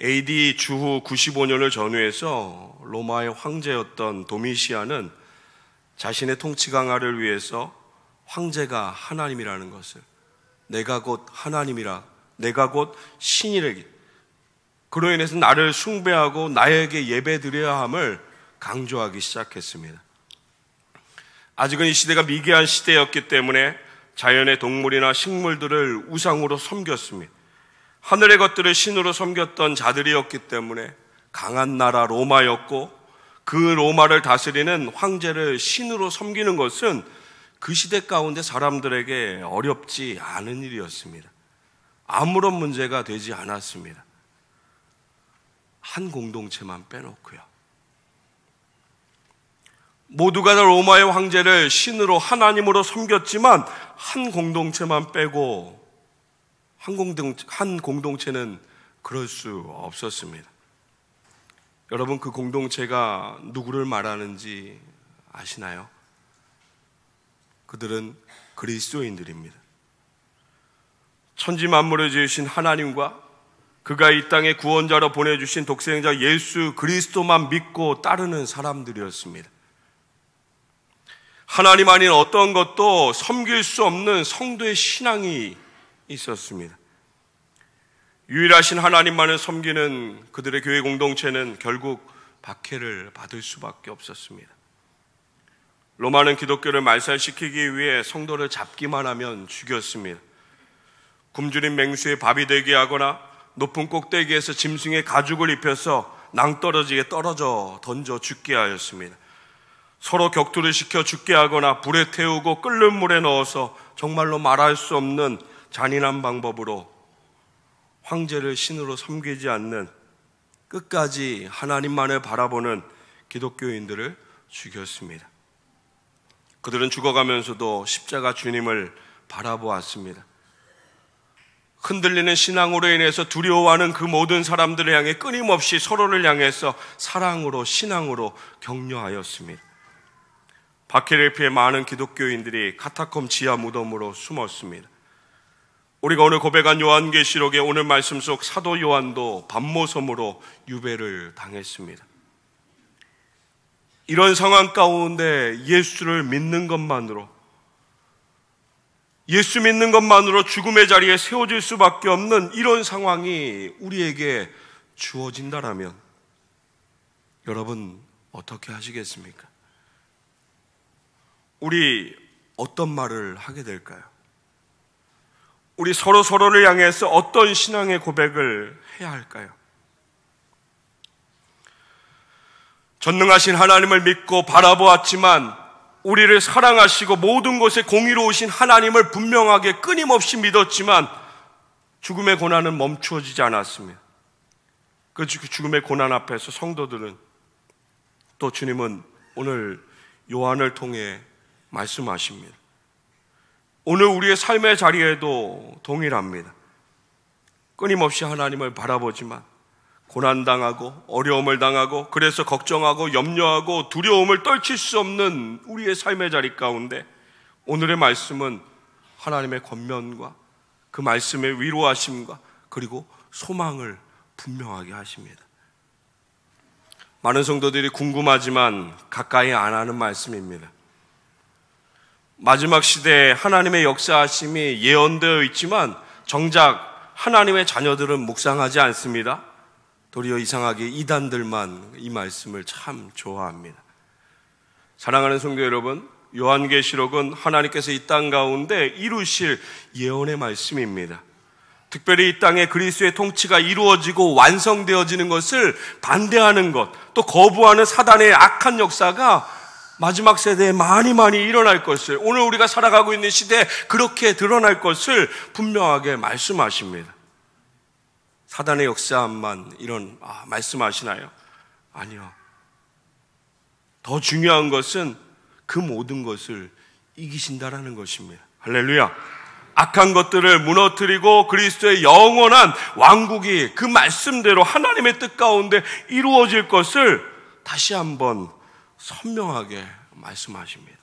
AD 주후 95년을 전후해서 로마의 황제였던 도미시안은 자신의 통치 강화를 위해서 황제가 하나님이라는 것을, 내가 곧 하나님이라, 내가 곧 신이라기, 그로 인해서 나를 숭배하고 나에게 예배드려야 함을 강조하기 시작했습니다. 아직은 이 시대가 미개한 시대였기 때문에 자연의 동물이나 식물들을 우상으로 섬겼습니다. 하늘의 것들을 신으로 섬겼던 자들이었기 때문에 강한 나라 로마였고, 그 로마를 다스리는 황제를 신으로 섬기는 것은 그 시대 가운데 사람들에게 어렵지 않은 일이었습니다. 아무런 문제가 되지 않았습니다. 한 공동체만 빼놓고요. 모두가 다 로마의 황제를 신으로 하나님으로 섬겼지만 한 공동체만 빼고 한 공동체는 그럴 수 없었습니다. 여러분, 그 공동체가 누구를 말하는지 아시나요? 그들은 그리스도인들입니다. 천지 만물을 지으신 하나님과 그가 이 땅에 구원자로 보내주신 독생자 예수 그리스도만 믿고 따르는 사람들이었습니다. 하나님 아닌 어떤 것도 섬길 수 없는 성도의 신앙이 있었습니다. 유일하신 하나님만을 섬기는 그들의 교회 공동체는 결국 박해를 받을 수밖에 없었습니다. 로마는 기독교를 말살시키기 위해 성도를 잡기만 하면 죽였습니다. 굶주린 맹수의 밥이 되게 하거나 높은 꼭대기에서 짐승의 가죽을 입혀서 낭떠러지게 떨어져 던져 죽게 하였습니다. 서로 격투를 시켜 죽게 하거나 불에 태우고 끓는 물에 넣어서 정말로 말할 수 없는 잔인한 방법으로 황제를 신으로 섬기지 않는, 끝까지 하나님만을 바라보는 기독교인들을 죽였습니다. 그들은 죽어가면서도 십자가 주님을 바라보았습니다. 흔들리는 신앙으로 인해서 두려워하는 그 모든 사람들을 향해 끊임없이 서로를 향해서 사랑으로, 신앙으로 격려하였습니다. 박해를 피해 많은 기독교인들이 카타콤 지하 무덤으로 숨었습니다. 우리가 오늘 고백한 요한계시록의 오늘 말씀 속 사도 요한도 밤모섬으로 유배를 당했습니다. 이런 상황 가운데 예수를 믿는 것만으로, 예수 믿는 것만으로 죽음의 자리에 세워질 수밖에 없는 이런 상황이 우리에게 주어진다라면 여러분 어떻게 하시겠습니까? 우리 어떤 말을 하게 될까요? 우리 서로를 향해서 어떤 신앙의 고백을 해야 할까요? 전능하신 하나님을 믿고 바라보았지만 우리를 사랑하시고 모든 것에 공의로우신 하나님을 분명하게 끊임없이 믿었지만 죽음의 고난은 멈추어지지 않았습니다. 그 죽음의 고난 앞에서 성도들은, 또 주님은 오늘 요한을 통해 말씀하십니다. 오늘 우리의 삶의 자리에도 동일합니다. 끊임없이 하나님을 바라보지만 고난당하고 어려움을 당하고, 그래서 걱정하고 염려하고 두려움을 떨칠 수 없는 우리의 삶의 자리 가운데 오늘의 말씀은 하나님의 권면과 그 말씀의 위로하심과 그리고 소망을 분명하게 하십니다. 많은 성도들이 궁금하지만 가까이 안 하는 말씀입니다. 마지막 시대에 하나님의 역사하심이 예언되어 있지만 정작 하나님의 자녀들은 묵상하지 않습니다. 도리어 이상하게 이단들만 이 말씀을 참 좋아합니다. 사랑하는 성도 여러분, 요한계시록은 하나님께서 이 땅 가운데 이루실 예언의 말씀입니다. 특별히 이 땅에 그리스도의 통치가 이루어지고 완성되어지는 것을 반대하는 것, 또 거부하는 사단의 악한 역사가 마지막 세대에 많이 일어날 것을, 오늘 우리가 살아가고 있는 시대에 그렇게 드러날 것을 분명하게 말씀하십니다. 사단의 역사만 말씀하시나요? 아니요. 더 중요한 것은 그 모든 것을 이기신다라는 것입니다. 할렐루야. 악한 것들을 무너뜨리고 그리스도의 영원한 왕국이 그 말씀대로 하나님의 뜻 가운데 이루어질 것을 다시 한번 선명하게 말씀하십니다.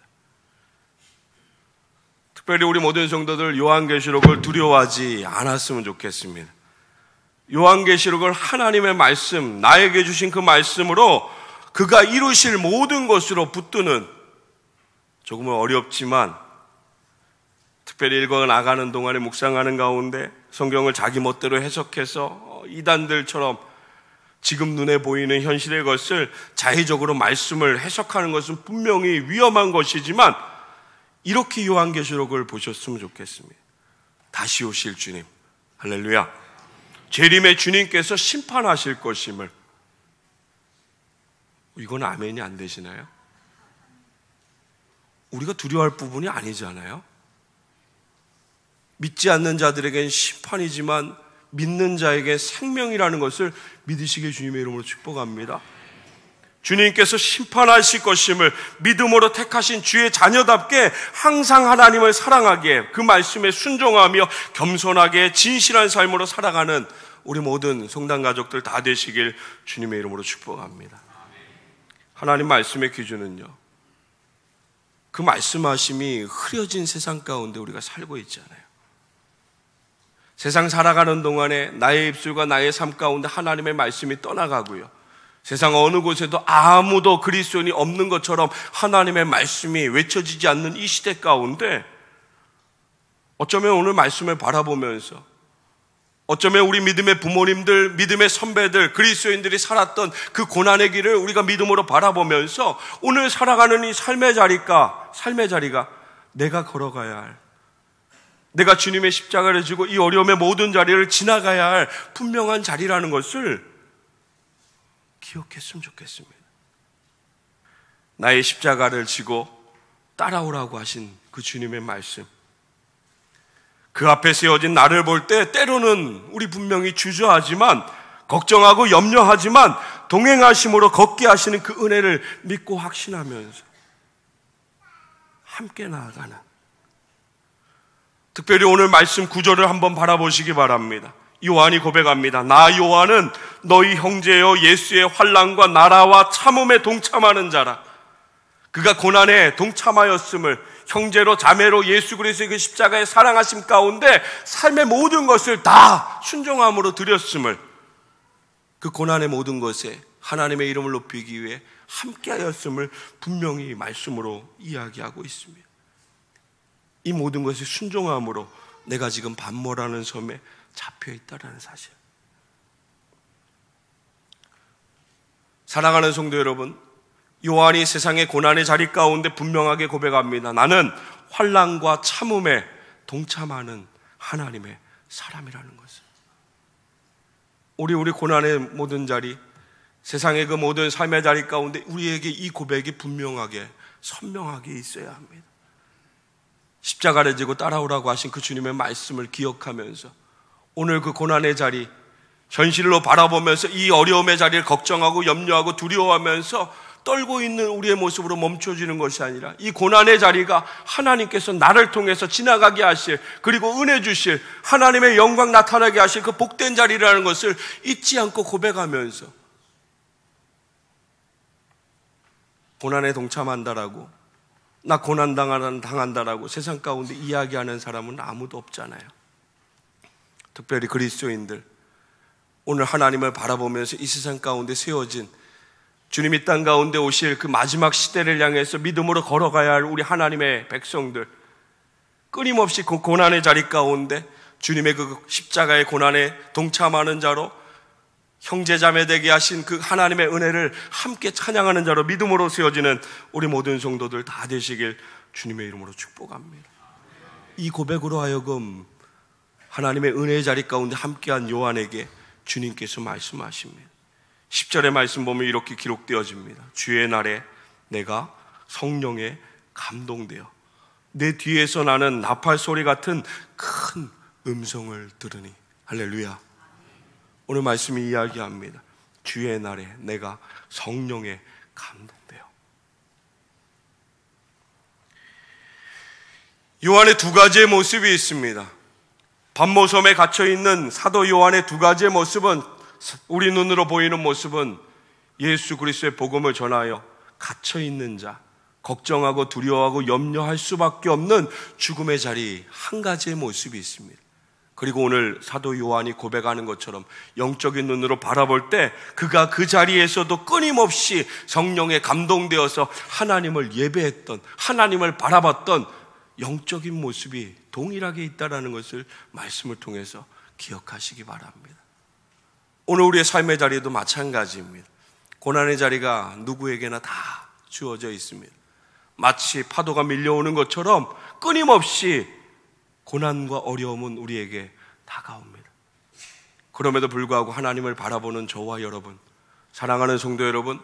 특별히 우리 모든 성도들 요한계시록을 두려워하지 않았으면 좋겠습니다. 요한계시록을 하나님의 말씀, 나에게 주신 그 말씀으로 그가 이루실 모든 것으로 붙드는, 조금은 어렵지만 특별히 읽어 나가는 동안에 묵상하는 가운데 성경을 자기 멋대로 해석해서 이단들처럼 지금 눈에 보이는 현실의 것을 자의적으로 말씀을 해석하는 것은 분명히 위험한 것이지만, 이렇게 요한계시록을 보셨으면 좋겠습니다. 다시 오실 주님, 할렐루야, 재림의 주님께서 심판하실 것임을. 이건 아멘이 안 되시나요? 우리가 두려워할 부분이 아니잖아요. 믿지 않는 자들에겐 심판이지만 믿는 자에게 생명이라는 것을 믿으시게 주님의 이름으로 축복합니다. 주님께서 심판하실 것임을 믿음으로 택하신 주의 자녀답게 항상 하나님을 사랑하기에, 그 말씀에 순종하며 겸손하게 진실한 삶으로 살아가는 우리 모든 성당 가족들 다 되시길 주님의 이름으로 축복합니다. 하나님 말씀의 기준은요, 그 말씀하심이 흐려진 세상 가운데 우리가 살고 있잖아요. 세상 살아가는 동안에 나의 입술과 나의 삶 가운데 하나님의 말씀이 떠나가고요, 세상 어느 곳에도 아무도 그리스도인이 없는 것처럼 하나님의 말씀이 외쳐지지 않는 이 시대 가운데, 어쩌면 오늘 말씀을 바라보면서, 어쩌면 우리 믿음의 부모님들, 믿음의 선배들, 그리스도인들이 살았던 그 고난의 길을 우리가 믿음으로 바라보면서 오늘 살아가는 이 삶의 자리가 내가 걸어가야 할, 내가 주님의 십자가를 지고 이 어려움의 모든 자리를 지나가야 할 분명한 자리라는 것을 기억했으면 좋겠습니다. 나의 십자가를 지고 따라오라고 하신 그 주님의 말씀, 그 앞에 세워진 나를 볼 때 때로는 우리 분명히 주저하지만, 걱정하고 염려하지만 동행하심으로 걷게 하시는 그 은혜를 믿고 확신하면서 함께 나아가는, 특별히 오늘 말씀 구절을 한번 바라보시기 바랍니다. 요한이 고백합니다. 나 요한은 너희 형제여 예수의 환난과 나라와 참음에 동참하는 자라. 그가 고난에 동참하였음을, 형제로 자매로 예수 그리스도의 그 십자가의 사랑하심 가운데 삶의 모든 것을 다 순종함으로 드렸음을, 그 고난의 모든 것에 하나님의 이름을 높이기 위해 함께하였음을 분명히 말씀으로 이야기하고 있습니다. 이 모든 것이 순종함으로 내가 지금 반모라는 섬에 잡혀있다라는 사실. 사랑하는 성도 여러분, 요한이 세상의 고난의 자리 가운데 분명하게 고백합니다. 나는 환난과 참음에 동참하는 하나님의 사람이라는 것을. 우리 고난의 모든 자리, 세상의 그 모든 삶의 자리 가운데 우리에게 이 고백이 분명하게, 선명하게 있어야 합니다. 십자가를 지고 따라오라고 하신 그 주님의 말씀을 기억하면서 오늘 그 고난의 자리, 현실로 바라보면서 이 어려움의 자리를 걱정하고 염려하고 두려워하면서 떨고 있는 우리의 모습으로 멈춰지는 것이 아니라, 이 고난의 자리가 하나님께서 나를 통해서 지나가게 하실, 그리고 은혜 주실, 하나님의 영광 나타나게 하실 그 복된 자리라는 것을 잊지 않고 고백하면서, 고난에 동참한다라고, 나 고난 당한다라고 세상 가운데 이야기하는 사람은 아무도 없잖아요. 특별히 그리스도인들, 오늘 하나님을 바라보면서 이 세상 가운데 세워진 주님이 땅 가운데 오실 그 마지막 시대를 향해서 믿음으로 걸어가야 할 우리 하나님의 백성들, 끊임없이 그 고난의 자리 가운데 주님의 그 십자가의 고난에 동참하는 자로, 형제자매 되게 하신 그 하나님의 은혜를 함께 찬양하는 자로 믿음으로 세워지는 우리 모든 성도들 다 되시길 주님의 이름으로 축복합니다. 이 고백으로 하여금 하나님의 은혜의 자리 가운데 함께한 요한에게 주님께서 말씀하십니다. 10절의 말씀 보면 이렇게 기록되어집니다. 주의 날에 내가 성령에 감동되어 내 뒤에서 나는 나팔 소리 같은 큰 음성을 들으니. 할렐루야. 오늘 말씀이 이야기합니다. 주의 날에 내가 성령에 감동되어. 요한의 두 가지의 모습이 있습니다. 반모섬에 갇혀있는 사도 요한의 두 가지의 모습은, 우리 눈으로 보이는 모습은 예수 그리스도의 복음을 전하여 갇혀있는 자, 걱정하고 두려워하고 염려할 수밖에 없는 죽음의 자리 한 가지의 모습이 있습니다. 그리고 오늘 사도 요한이 고백하는 것처럼 영적인 눈으로 바라볼 때 그가 그 자리에서도 끊임없이 성령에 감동되어서 하나님을 예배했던, 하나님을 바라봤던 영적인 모습이 동일하게 있다는 것을 말씀을 통해서 기억하시기 바랍니다. 오늘 우리의 삶의 자리도 마찬가지입니다. 고난의 자리가 누구에게나 다 주어져 있습니다. 마치 파도가 밀려오는 것처럼 끊임없이 고난과 어려움은 우리에게 다가옵니다. 그럼에도 불구하고 하나님을 바라보는 저와 여러분, 사랑하는 성도 여러분,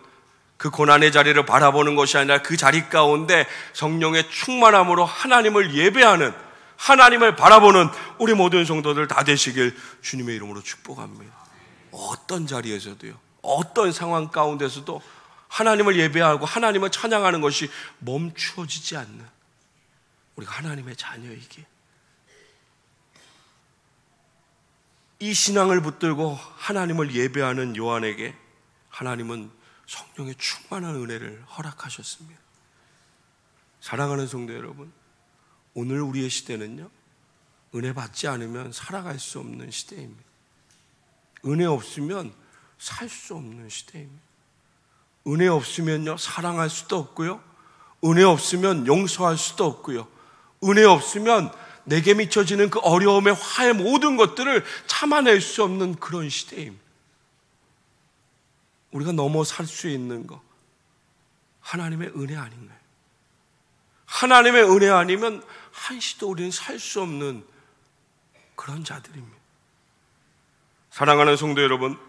그 고난의 자리를 바라보는 것이 아니라 그 자리 가운데 성령의 충만함으로 하나님을 예배하는, 하나님을 바라보는 우리 모든 성도들 다 되시길 주님의 이름으로 축복합니다. 어떤 자리에서도요, 어떤 상황 가운데서도 하나님을 예배하고 하나님을 찬양하는 것이 멈추어지지 않는 우리가 하나님의 자녀이기에, 이 신앙을 붙들고 하나님을 예배하는 요한에게 하나님은 성령의 충만한 은혜를 허락하셨습니다. 사랑하는 성도 여러분, 오늘 우리의 시대는요, 은혜 받지 않으면 살아갈 수 없는 시대입니다. 은혜 없으면 살 수 없는 시대입니다. 은혜 없으면요, 사랑할 수도 없고요, 은혜 없으면 용서할 수도 없고요, 은혜 없으면 내게 미쳐지는 그 어려움의 화의 모든 것들을 참아낼 수 없는 그런 시대입니다. 우리가 넘어 살 수 있는 것, 하나님의 은혜 아닌가요? 하나님의 은혜 아니면 한시도 우리는 살 수 없는 그런 자들입니다. 사랑하는 성도 여러분,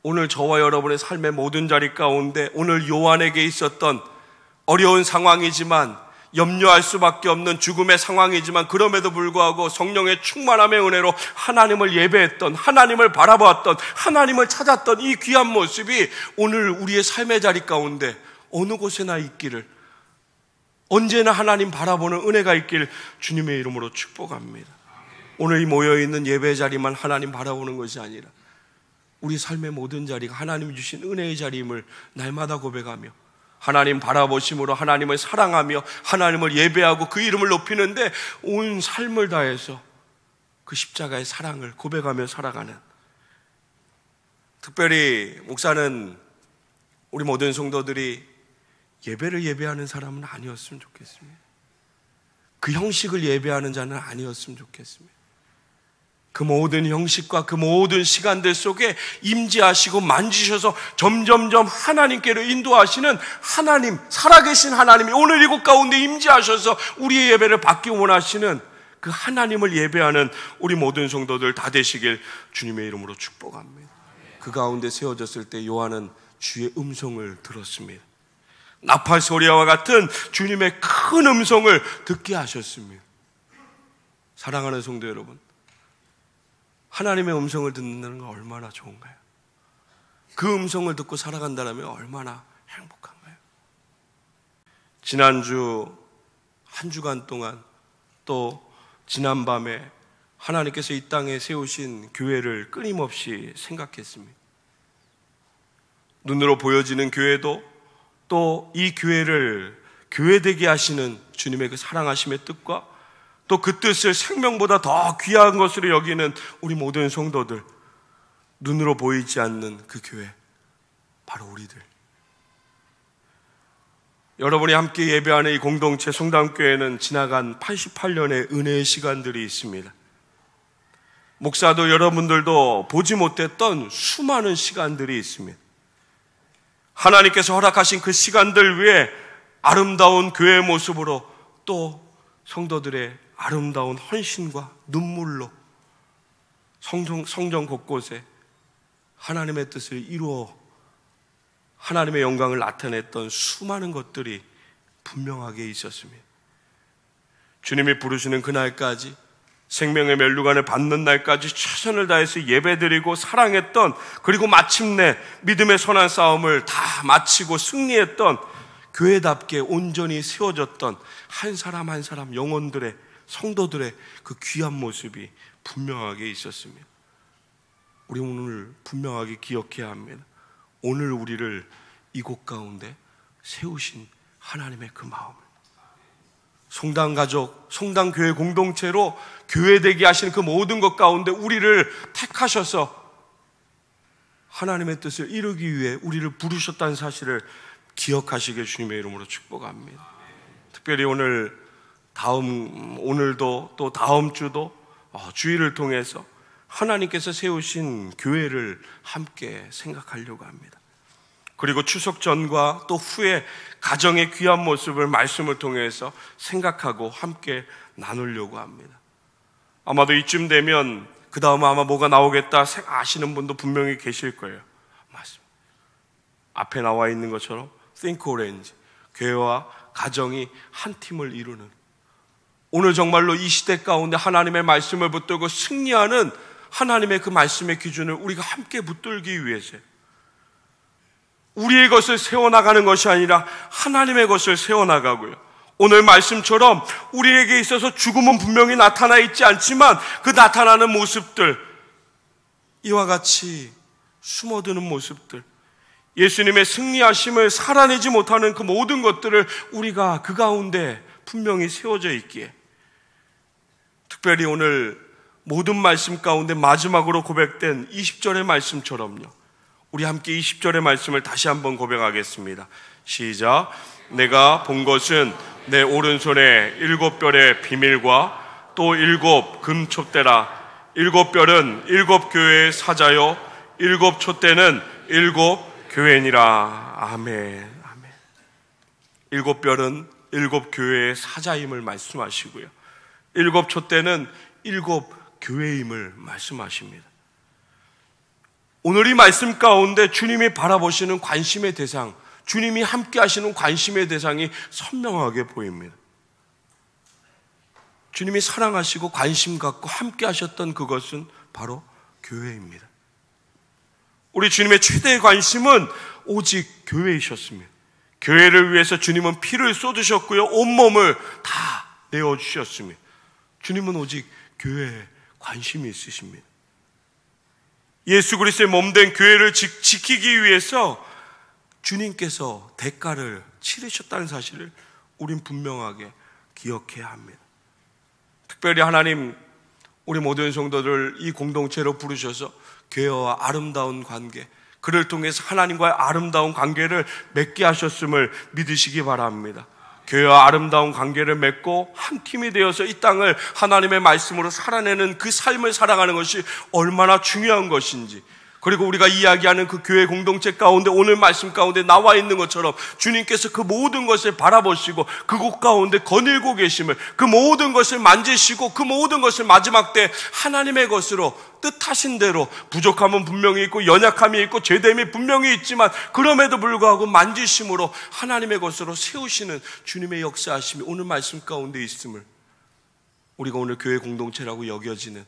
오늘 저와 여러분의 삶의 모든 자리 가운데 오늘 요한에게 있었던 어려운 상황이지만, 염려할 수밖에 없는 죽음의 상황이지만, 그럼에도 불구하고 성령의 충만함의 은혜로 하나님을 예배했던, 하나님을 바라보았던, 하나님을 찾았던 이 귀한 모습이 오늘 우리의 삶의 자리 가운데 어느 곳에나 있기를, 언제나 하나님 바라보는 은혜가 있기를 주님의 이름으로 축복합니다. 오늘 이 모여있는 예배 자리만 하나님 바라보는 것이 아니라 우리 삶의 모든 자리가 하나님 주신 은혜의 자리임을 날마다 고백하며 하나님 바라보심으로 하나님을 사랑하며 하나님을 예배하고 그 이름을 높이는데 온 삶을 다해서 그 십자가의 사랑을 고백하며 살아가는, 특별히 목사는 우리 모든 성도들이 예배를 예배하는 사람은 아니었으면 좋겠습니다. 그 형식을 예배하는 자는 아니었으면 좋겠습니다. 그 모든 형식과 그 모든 시간들 속에 임재하시고 만지셔서 점점점 하나님께로 인도하시는 하나님, 살아계신 하나님이 오늘 이곳 가운데 임재하셔서 우리의 예배를 받기 원하시는 그 하나님을 예배하는 우리 모든 성도들 다 되시길 주님의 이름으로 축복합니다. 그 가운데 세워졌을 때 요한은 주의 음성을 들었습니다. 나팔 소리와 같은 주님의 큰 음성을 듣게 하셨습니다. 사랑하는 성도 여러분, 하나님의 음성을 듣는다는 건 얼마나 좋은가요? 그 음성을 듣고 살아간다면 얼마나 행복한가요? 지난주 한 주간 동안 또 지난밤에 하나님께서 이 땅에 세우신 교회를 끊임없이 생각했습니다. 눈으로 보여지는 교회도 또 이 교회를 교회되게 하시는 주님의 그 사랑하심의 뜻과 또 그 뜻을 생명보다 더 귀한 것으로 여기는 우리 모든 성도들, 눈으로 보이지 않는 그 교회, 바로 우리들. 여러분이 함께 예배하는 이 공동체 성담교회는 지나간 88년의 은혜의 시간들이 있습니다. 목사도 여러분들도 보지 못했던 수많은 시간들이 있습니다. 하나님께서 허락하신 그 시간들 위에 아름다운 교회의 모습으로 또 성도들의 아름다운 헌신과 눈물로 성전 곳곳에 하나님의 뜻을 이루어 하나님의 영광을 나타냈던 수많은 것들이 분명하게 있었습니다. 주님이 부르시는 그날까지, 생명의 멸류관을 받는 날까지 최선을 다해서 예배드리고 사랑했던, 그리고 마침내 믿음의 선한 싸움을 다 마치고 승리했던, 교회답게 온전히 세워졌던 한 사람 한 사람 영혼들의, 성도들의 그 귀한 모습이 분명하게 있었습니다. 우리 오늘 분명하게 기억해야 합니다. 오늘 우리를 이곳 가운데 세우신 하나님의 그 마음을. 성당 가족, 성당 교회 공동체로 교회되게 하시는 그 모든 것 가운데 우리를 택하셔서 하나님의 뜻을 이루기 위해 우리를 부르셨다는 사실을 기억하시길 주님의 이름으로 축복합니다. 특별히 오늘도 또 다음 주도 주일을 통해서 하나님께서 세우신 교회를 함께 생각하려고 합니다. 그리고 추석 전과 또 후에 가정의 귀한 모습을 말씀을 통해서 생각하고 함께 나누려고 합니다. 아마도 이쯤 되면 그 다음에 아마 뭐가 나오겠다 아시는 분도 분명히 계실 거예요. 맞습니다. 앞에 나와 있는 것처럼 Think Orange, 교회와 가정이 한 팀을 이루는, 오늘 정말로 이 시대 가운데 하나님의 말씀을 붙들고 승리하는 하나님의 그 말씀의 기준을 우리가 함께 붙들기 위해서 우리의 것을 세워나가는 것이 아니라 하나님의 것을 세워나가고요, 오늘 말씀처럼 우리에게 있어서 죽음은 분명히 나타나 있지 않지만 그 나타나는 모습들, 이와 같이 숨어드는 모습들, 예수님의 승리하심을 살아내지 못하는 그 모든 것들을 우리가 그 가운데 분명히 세워져 있기에, 특별히 오늘 모든 말씀 가운데 마지막으로 고백된 20절의 말씀처럼요, 우리 함께 20절의 말씀을 다시 한번 고백하겠습니다. 시작. 내가 본 것은 내 오른손에 7별의 비밀과 또 7 금촛대라. 7별은 7 교회의 사자요 7 촛대는 7 교회니라. 아멘. 아멘. 7별은 7 교회의 사자임을 말씀하시고요, 7 촛대는 7 교회임을 말씀하십니다. 오늘 이 말씀 가운데 주님이 바라보시는 관심의 대상, 주님이 함께 하시는 관심의 대상이 선명하게 보입니다. 주님이 사랑하시고 관심 갖고 함께 하셨던 그것은 바로 교회입니다. 우리 주님의 최대의 관심은 오직 교회이셨습니다. 교회를 위해서 주님은 피를 쏟으셨고요, 온몸을 다 내어주셨습니다. 주님은 오직 교회에 관심이 있으십니다. 예수 그리스도의 몸된 교회를 지키기 위해서 주님께서 대가를 치르셨다는 사실을 우린 분명하게 기억해야 합니다. 특별히 하나님, 우리 모든 성도들 이 공동체로 부르셔서 교회와 아름다운 관계, 그를 통해서 하나님과의 아름다운 관계를 맺게 하셨음을 믿으시기 바랍니다. 교회와 아름다운 관계를 맺고 한 팀이 되어서 이 땅을 하나님의 말씀으로 살아내는 그 삶을 살아가는 것이 얼마나 중요한 것인지, 그리고 우리가 이야기하는 그 교회 공동체 가운데 오늘 말씀 가운데 나와 있는 것처럼 주님께서 그 모든 것을 바라보시고 그곳 가운데 거닐고 계심을, 그 모든 것을 만지시고 그 모든 것을 마지막 때 하나님의 것으로 뜻하신 대로, 부족함은 분명히 있고 연약함이 있고 죄됨이 분명히 있지만 그럼에도 불구하고 만지심으로 하나님의 것으로 세우시는 주님의 역사하심이 오늘 말씀 가운데 있음을, 우리가 오늘 교회 공동체라고 여겨지는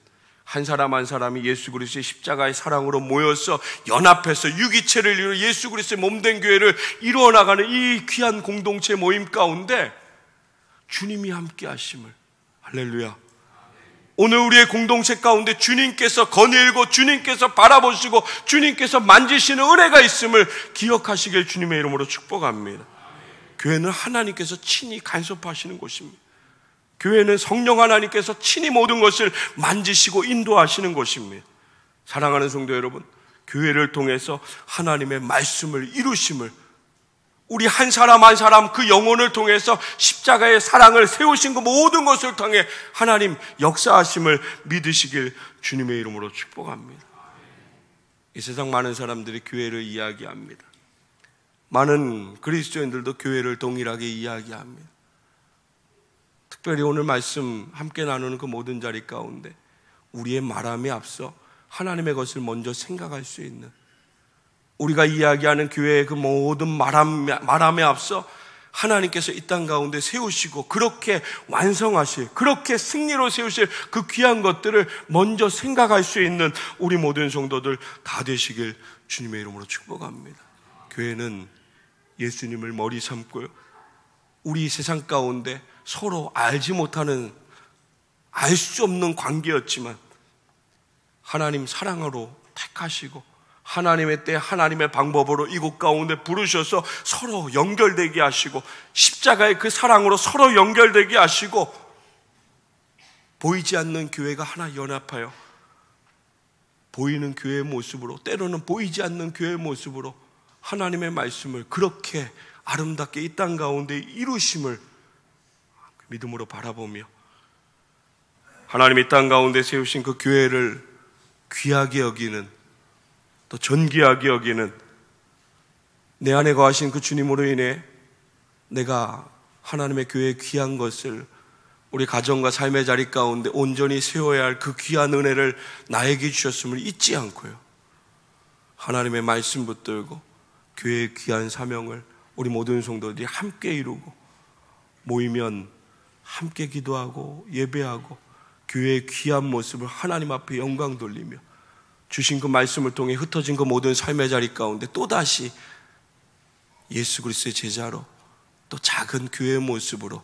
한 사람 한 사람이 예수 그리스도의 십자가의 사랑으로 모여서 연합해서 유기체를 이루어 예수 그리스도의 몸된 교회를 이루어 나가는 이 귀한 공동체 모임 가운데 주님이 함께 하심을, 할렐루야, 오늘 우리의 공동체 가운데 주님께서 거닐고 주님께서 바라보시고 주님께서 만지시는 은혜가 있음을 기억하시길 주님의 이름으로 축복합니다. 교회는 하나님께서 친히 간섭하시는 곳입니다. 교회는 성령 하나님께서 친히 모든 것을 만지시고 인도하시는 곳입니다. 사랑하는 성도 여러분, 교회를 통해서 하나님의 말씀을 이루심을, 우리 한 사람 한 사람 그 영혼을 통해서 십자가의 사랑을 세우신 그 모든 것을 통해 하나님 역사하심을 믿으시길 주님의 이름으로 축복합니다. 이 세상 많은 사람들이 교회를 이야기합니다. 많은 그리스도인들도 교회를 동일하게 이야기합니다. 특별히 오늘 말씀 함께 나누는 그 모든 자리 가운데 우리의 말함에 앞서 하나님의 것을 먼저 생각할 수 있는, 우리가 이야기하는 교회의 그 모든 말함에 앞서 하나님께서 이 땅 가운데 세우시고 그렇게 완성하실, 그렇게 승리로 세우실 그 귀한 것들을 먼저 생각할 수 있는 우리 모든 성도들 다 되시길 주님의 이름으로 축복합니다. 교회는 예수님을 머리 삼고요, 우리 세상 가운데 서로 알지 못하는, 알 수 없는 관계였지만 하나님 사랑으로 택하시고 하나님의 때 하나님의 방법으로 이곳 가운데 부르셔서 서로 연결되게 하시고 십자가의 그 사랑으로 서로 연결되게 하시고 보이지 않는 교회가 하나 연합하여 보이는 교회의 모습으로, 때로는 보이지 않는 교회의 모습으로 하나님의 말씀을 그렇게 아름답게 이 땅 가운데 이루심을 믿음으로 바라보며 하나님이 이 땅 가운데 세우신 그 교회를 귀하게 여기는, 또 존귀하게 여기는 내 안에 거하신 그 주님으로 인해 내가 하나님의 교회의 귀한 것을 우리 가정과 삶의 자리 가운데 온전히 세워야 할 그 귀한 은혜를 나에게 주셨음을 잊지 않고요, 하나님의 말씀 붙들고 교회의 귀한 사명을 우리 모든 성도들이 함께 이루고 모이면 함께 기도하고 예배하고 교회의 귀한 모습을 하나님 앞에 영광 돌리며 주신 그 말씀을 통해 흩어진 그 모든 삶의 자리 가운데 또다시 예수 그리스도의 제자로 또 작은 교회의 모습으로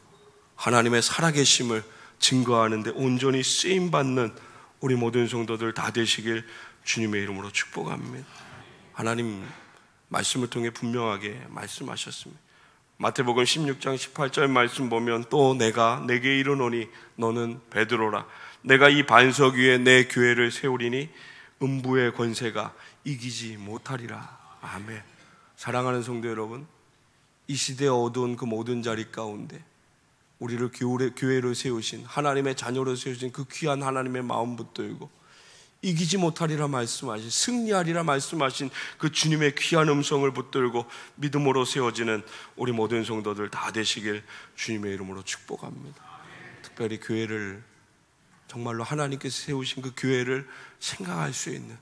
하나님의 살아계심을 증거하는데 온전히 쓰임받는 우리 모든 성도들 다 되시길 주님의 이름으로 축복합니다. 하나님 말씀을 통해 분명하게 말씀하셨습니다. 마태복음 16장 18절 말씀 보면 또 내가 내게 이르노니 너는 베드로라. 내가 이 반석 위에 내 교회를 세우리니 음부의 권세가 이기지 못하리라. 아멘. 사랑하는 성도 여러분, 이 시대에 어두운 그 모든 자리 가운데 우리를 교회로 세우신, 하나님의 자녀로 세우신 그 귀한 하나님의 마음 붙들고 이기지 못하리라 말씀하신, 승리하리라 말씀하신 그 주님의 귀한 음성을 붙들고 믿음으로 세워지는 우리 모든 성도들 다 되시길 주님의 이름으로 축복합니다. 특별히 교회를 정말로 하나님께서 세우신 그 교회를 생각할 수 있는,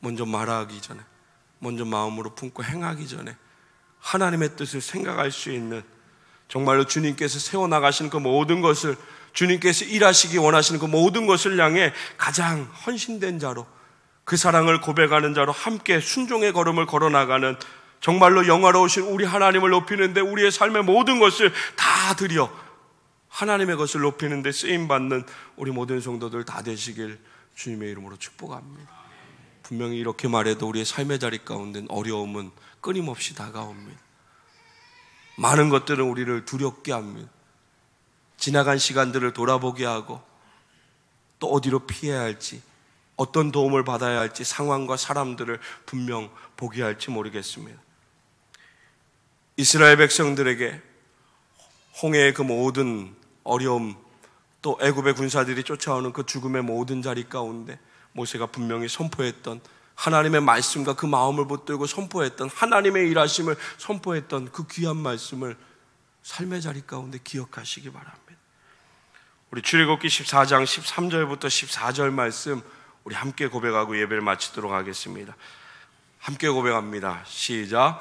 먼저 말하기 전에, 먼저 마음으로 품고 행하기 전에 하나님의 뜻을 생각할 수 있는, 정말로 주님께서 세워나가시는 그 모든 것을, 주님께서 일하시기 원하시는 그 모든 것을 향해 가장 헌신된 자로, 그 사랑을 고백하는 자로 함께 순종의 걸음을 걸어나가는, 정말로 영화로우신 우리 하나님을 높이는데 우리의 삶의 모든 것을 다 드려 하나님의 것을 높이는데 쓰임받는 우리 모든 성도들 다 되시길 주님의 이름으로 축복합니다. 분명히 이렇게 말해도 우리의 삶의 자리 가운데 어려움은 끊임없이 다가옵니다. 많은 것들은 우리를 두렵게 합니다. 지나간 시간들을 돌아보게 하고 또 어디로 피해야 할지, 어떤 도움을 받아야 할지 상황과 사람들을 분명 보게 할지 모르겠습니다. 이스라엘 백성들에게 홍해의 그 모든 어려움, 또 애굽의 군사들이 쫓아오는 그 죽음의 모든 자리 가운데 모세가 분명히 선포했던 하나님의 말씀과 그 마음을 붙들고 선포했던 하나님의 일하심을 선포했던 그 귀한 말씀을 삶의 자리 가운데 기억하시기 바랍니다. 우리 출애굽기 14장 13절부터 14절 말씀 우리 함께 고백하고 예배를 마치도록 하겠습니다. 함께 고백합니다. 시작.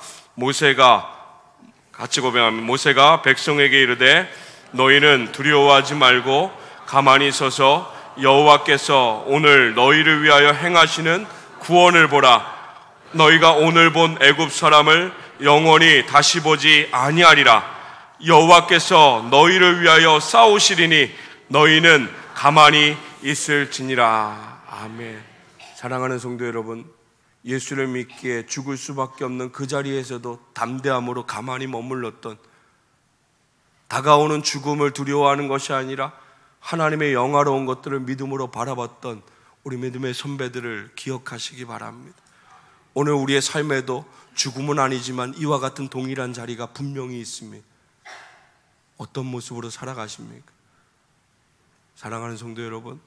같이 고백합니다. 모세가 백성에게 이르되 너희는 두려워하지 말고 가만히 서서 여호와께서 오늘 너희를 위하여 행하시는 구원을 보라. 너희가 오늘 본 애굽 사람을 영원히 다시 보지 아니하리라. 여호와께서 너희를 위하여 싸우시리니 너희는 가만히 있을지니라. 아멘. 사랑하는 성도 여러분, 예수를 믿기에 죽을 수밖에 없는 그 자리에서도 담대함으로 가만히 머물렀던, 다가오는 죽음을 두려워하는 것이 아니라 하나님의 영화로운 것들을 믿음으로 바라봤던 우리 믿음의 선배들을 기억하시기 바랍니다. 오늘 우리의 삶에도 죽음은 아니지만 이와 같은 동일한 자리가 분명히 있습니다. 어떤 모습으로 살아가십니까? 사랑하는 성도 여러분,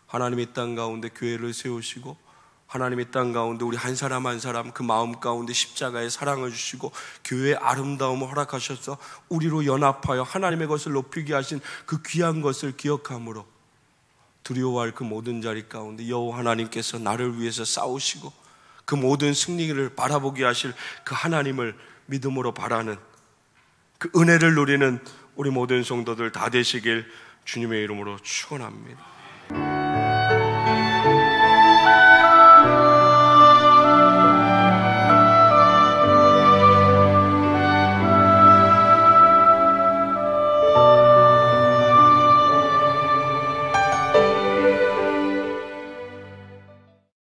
하나님이 땅 가운데 교회를 세우시고 하나님이 땅 가운데 우리 한 사람 한 사람 그 마음 가운데 십자가의 사랑을 주시고 교회의 아름다움을 허락하셔서 우리로 연합하여 하나님의 것을 높이게 하신 그 귀한 것을 기억함으로 두려워할 그 모든 자리 가운데 여호와 하나님께서 나를 위해서 싸우시고 그 모든 승리를 바라보게 하실 그 하나님을 믿음으로 바라는, 그 은혜를 누리는 우리 모든 성도들 다 되시길 주님의 이름으로 축원합니다.